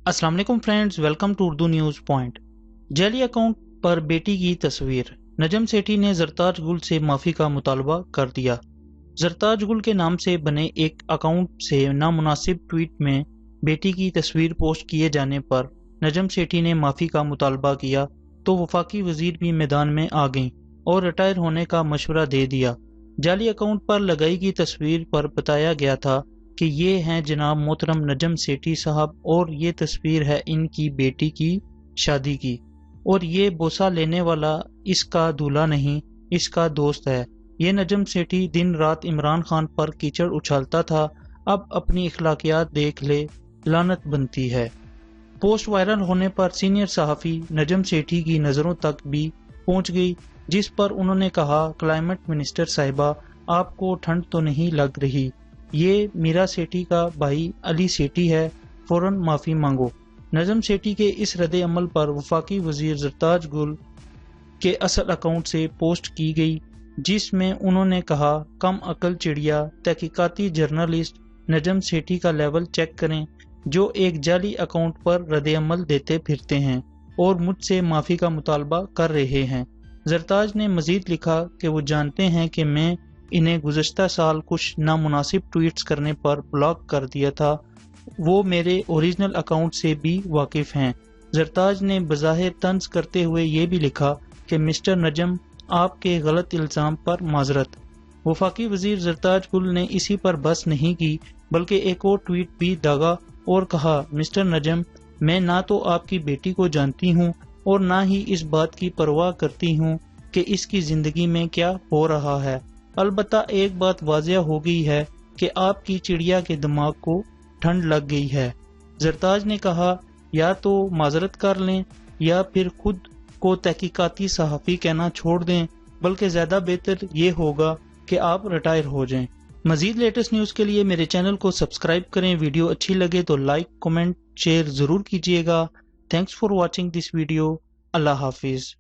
अस्सलाम वालेकुम friends, welcome to Urdu news point. जाली अकाउंट पर बेटी की तस्वीर। नजम सेठी ने जरताज गुल से माफ़ी का मुतालबा कर दिया। जरताज गुल के नाम से बने एक अकाउंट से नामुनासिब ट्वीट में बेटी की तस्वीर पोस्ट किए जाने पर नजम सेठी ने माफ़ी का मुतालबा किया तो वफाकी वजीर भी मैदान में आ गईं और रिटायर होने का मशवरा दे दिया। जाली अकाउंट पर लगाई गई तस्वीर पर बताया गया था कि ये हैं जनाब मोहतरम नजम सेठी साहब और ये तस्वीर है इनकी बेटी की शादी की, और ये बोसा लेने वाला इसका दूल्हा नहीं, इसका दोस्त है। ये नजम सेठी दिन रात इमरान खान पर कीचड़ उछालता था, अब अपनी इखलाकियात देख ले, लानत बनती है। पोस्ट वायरल होने पर सीनियर सहाफ़ी नजम सेठी की नज़रों तक भी पहुंच गई, जिस पर उन्होंने कहा, क्लाइमेट मिनिस्टर साहिबा, आपको ठंड तो नहीं लग रही? ये मीरा सेठी का भाई अली सेठी है, फौरन माफ़ी मांगो। नजम सेठी के इस रद्द अमल पर वफाकी वजीर जरताज गुल के असल अकाउंट से पोस्ट की गई, जिसमें उन्होंने कहा, कम अकल चिड़िया तहकीकाती जर्नलिस्ट नजम सेठी का लेवल चेक करें, जो एक जाली अकाउंट पर रद्द अमल देते फिरते हैं और मुझसे माफ़ी का मुतालबा कर रहे हैं। जरताज ने मजीद लिखा कि वो जानते हैं कि मैं इन्हें गुज़श्ता साल कुछ नामुनासिब ट्वीट्स करने पर ब्लॉक कर दिया था, वो मेरे ओरिजिनल अकाउंट से भी वाकिफ हैं। जरताज ने बज़ाहिर तंज करते हुए ये भी लिखा कि मिस्टर नजम, आपके गलत इल्ज़ाम पर माजरत। वफाकी वजीर जरताज गुल ने इसी पर बस नहीं की, बल्कि एक और ट्वीट भी दागा और कहा, मिस्टर नजम, मैं ना तो आपकी बेटी को जानती हूँ और ना ही इस बात की परवाह करती हूँ कि इसकी जिंदगी में क्या हो रहा है। अलबत्ता एक बात वाज़िया हो गई है कि आपकी चिड़िया के दिमाग को ठंड लग गई है। जरताज ने कहा, या तो माजरत कर लें या फिर खुद को तहकीकाती सहाफ़ी कहना छोड़ दें, बल्कि ज़्यादा बेहतर ये होगा कि आप रिटायर हो जाएं। मज़ीद लेटेस्ट न्यूज़ के लिए मेरे चैनल को सब्सक्राइब करें। वीडियो अच्छी लगे तो लाइक, कमेंट, शेयर ज़रूर कीजिएगा। Thanks for watching this video. Allah हाफिज़।